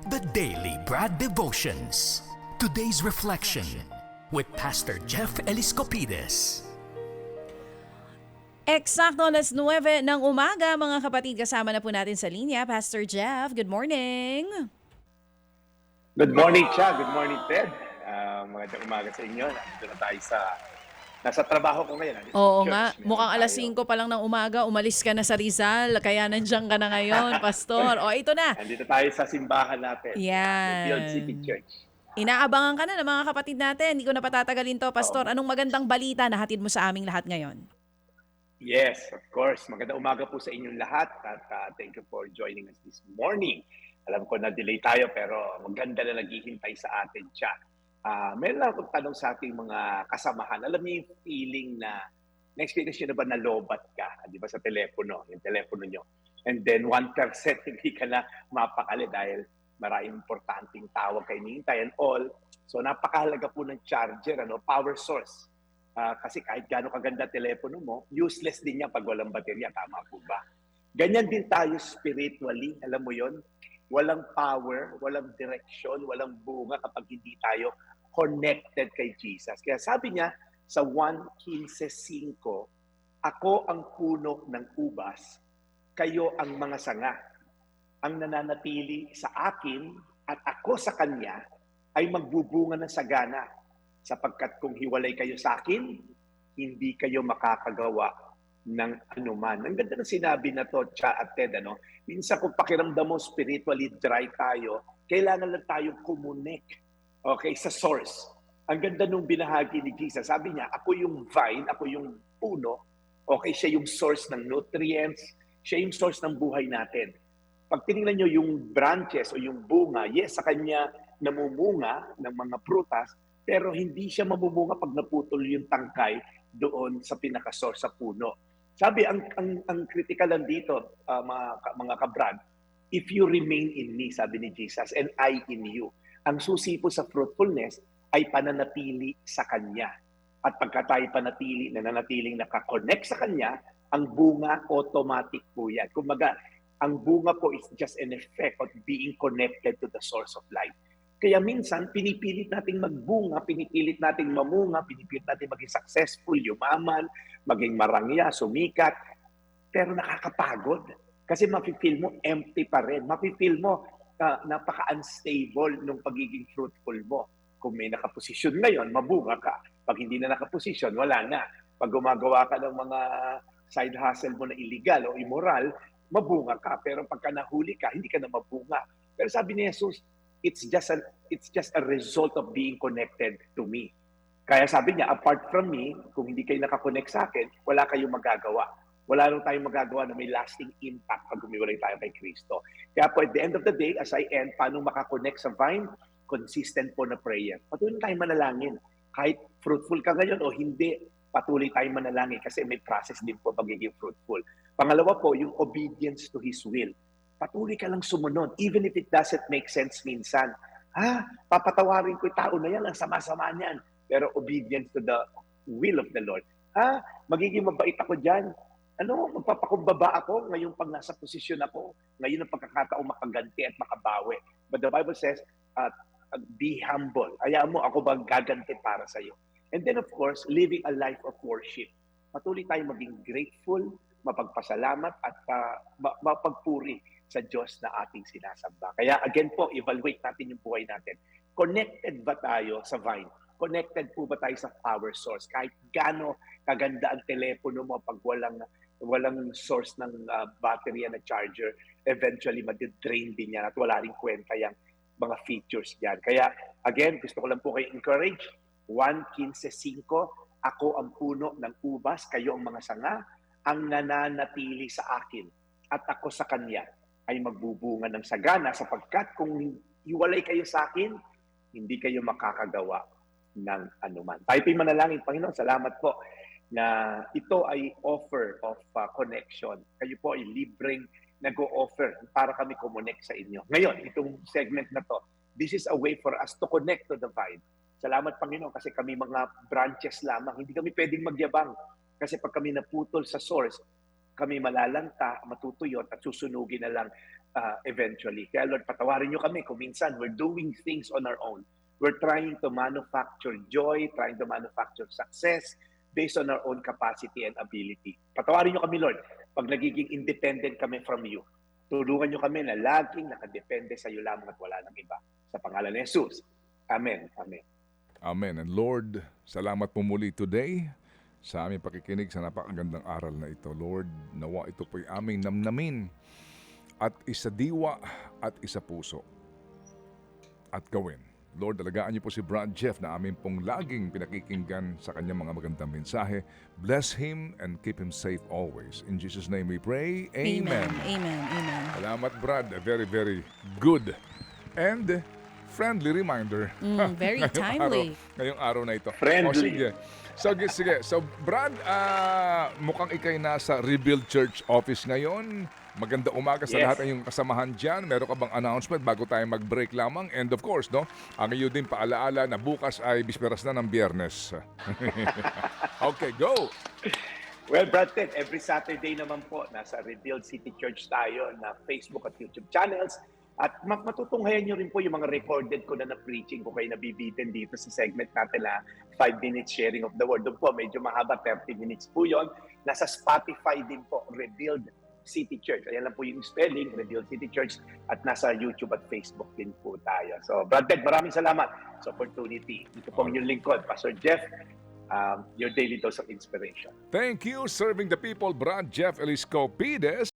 The Daily Brad Devotions. Today's reflection with Pastor Jeff Eliscopides. Eksakto alas 9 ng umaga, mga kapatid. Kasama na po natin sa linya, Pastor Jeff. Good morning. Good morning, Cha. Good morning, Ted. Magandang umaga sa inyo. Nandito na tayo nasa trabaho ko ngayon. Oo Church. nga, Meron mukhang alas tayo. 5 pa lang ng umaga, umalis ka na sa Rizal, kaya nandiyan ka na ngayon, Pastor. O, ito na. Nandito tayo sa simbahan natin. Field City Yan. Church. Inaabangan ka na ng mga kapatid natin. Hindi ko na patatagalin to, Pastor. Oo. Anong magandang balita na hatid mo sa aming lahat ngayon? Yes, of course. Magandang umaga po sa inyong lahat at thank you for joining us this morning. Alam ko na delay tayo pero maganda na naghihintay sa atin, Cha. Meron lang akong tanong sa ating mga kasamahan. Alam niyo yung feeling na-experience nyo na ba nalobat ka? Di ba sa telepono, yung telepono nyo. And then 1% hindi ka na mapakali dahil maraming importanteng tawag kayo hinihintay and all. So napakahalaga po ng charger, power source. Kasi kahit gaano kaganda telepono mo, useless din yan pag walang baterya. Tama po ba? Ganyan din tayo spiritually. Alam mo yon, walang power, walang direction, walang bunga kapag hindi tayo connected kay Jesus. Kaya sabi niya sa 1:15, ako ang puno ng ubas, kayo ang mga sanga. Ang nananatili sa akin at ako sa kanya ay magbubunga ng sagana. Sapagkat kung hiwalay kayo sa akin, hindi kayo makakagawa ng anuman. Ang ganda ng sinabi na to, Cha at Ted, minsan kung pakiramdam mo spiritually dry tayo, kailangan lang tayong connect, okay, sa source. Ang ganda nung binahagi ni Jesus. Sabi niya, ako yung vine, ako yung puno, okay, siya yung source ng nutrients, siya yung source ng buhay natin. Pag tinignan nyo yung branches o yung bunga, yes, sa kanya namumunga ng mga prutas, pero hindi siya mamumunga pag naputol yung tangkay doon sa pinaka-source sa puno. Sabi, ang critical lang dito, mga kabrad, if you remain in me, sabi ni Jesus, and I in you. Ang susi po sa fruitfulness ay pananatili sa Kanya. At pagka tayo nananatiling nakakonect sa Kanya, ang bunga automatic po yan. Kumbaga, ang bunga po is just an effect of being connected to the source of life. Kaya minsan, pinipilit nating magbunga, pinipilit nating mamunga, pinipilit nating maging successful, yumaman, maging marangya, sumikat. Pero nakakapagod. Kasi mafe-feel mo empty pa rin. Mafe-feel mo napaka-unstable nung pagiging fruitful mo. Kung may nakaposisyon ngayon, mabunga ka. Pag hindi na nakaposisyon, wala na. Pag gumagawa ka ng mga side hustle mo na illegal o immoral, mabunga ka. Pero pagka nahuli ka, hindi ka na mabunga. Pero sabi ni Jesus, it's just a result of being connected to me. Kaya sabi niya, apart from me, kung hindi kayo nakakonect sa akin, wala kayong magagawa. Wala rin tayong magagawa na may lasting impact pag gumiwalay tayo kay Kristo. Kaya po, at the end of the day, as I end, paano makakonect sa vine? Consistent po na prayer. Patuloy tayong manalangin. Kahit fruitful ka ngayon o hindi, patuloy tayong manalangin kasi may process din po pagiging fruitful. Pangalawa po, yung obedience to His will. Patuloy ka lang sumunod, even if it doesn't make sense minsan. Papatawarin ko yung tao na yan, ang sama-sama niyan. Pero obedience to the will of the Lord. Magiging mabait ako dyan. Magpapakumbaba ako ngayong pag nasa posisyon ako. Ngayon ang pagkakataong makaganti at makabawi. But the Bible says, be humble. Hayaan mo, ako bang gaganti para sa iyo. And then of course, living a life of worship. Patuloy tayong maging grateful, mapagpasalamat at mapagpuri sa Diyos na ating sinasamba. Kaya again po, evaluate natin yung buhay natin. Connected ba tayo sa vine? Connected po ba tayo sa power source? Kahit gaano kaganda ang telepono mo pag walang source ng battery na charger, eventually mag-drain din yan at wala rin kwenta yung mga features yan. Kaya again, gusto ko lang po kayo encourage. 1:15, ako ang puno ng ubas, kayo ang mga sanga, ang nananatili sa akin at ako sa Kanya ay magbubunga ng sagana sapagkat kung hiwalay kayo sa akin, hindi kayo makakagawa ng anuman. Tayo po'y manalangin. Panginoon, salamat po na ito ay offer of connection. Kayo po ay libreng nag-o-offer para kami connect sa inyo. Ngayon, itong segment na to, this is a way for us to connect to the vine. Salamat, Panginoon, kasi kami mga branches lamang. Hindi kami pwedeng magyabang. Kasi pag kami naputol sa source, kami malalanta, matutuyot at susunugin na lang eventually. Kaya Lord, patawarin niyo kami kung minsan we're doing things on our own. We're trying to manufacture joy, trying to manufacture success based on our own capacity and ability. Patawarin niyo kami, Lord, pag nagiging independent kami from you. Tulungan niyo kami na laging nakadepende sa iyo lamang at wala nang iba. Sa pangalan ni Jesus. Amen. Amen. Amen. And Lord, salamat po muli today sa aming pakikinig sa napakagandang aral na ito. Lord, nawa ito po'y aming namnamin at isa diwa at isa puso at gawin. Lord, alagaan niyo po si Brad Jeff na amin pong laging pinakikinggan sa kanyang mga magandang mensahe. Bless him and keep him safe always. In Jesus' name we pray. Amen. Amen. Amen. Salamat, Brad. A very, very good and friendly reminder. Very timely. Ngayong araw na ito. Friendly. Sige. So, Brad, mukhang ikay nasa Rebuild Church office ngayon. Magandang umaga sa Yes. lahat ng iyong kasamahan dyan. Meron ka bang announcement bago tayo mag-break lamang? And of course, no, ang iyo din paalaala na bukas ay bisperas na ng Biyernes. Okay, go! Well, Brad Ted, every Saturday naman po, nasa Revealed City Church tayo na Facebook at YouTube channels. At matutunghayan nyo rin po yung mga recorded ko na preaching ko kayo nabibitin dito sa segment natin na 5 minutes sharing of the word. Doon po, medyo mahaba, 30 minutes po yon. Nasa Spotify din po, Revealed City Church. Ayan lang po yung spelling, Revealed City Church. At nasa YouTube at Facebook din po tayo. So, Brad Ted, maraming salamat sa opportunity. Ito po ang inyong lingkod, Pastor Jeff, your daily dose of inspiration. Thank you, serving the people, Brad Jeff Eliscopides.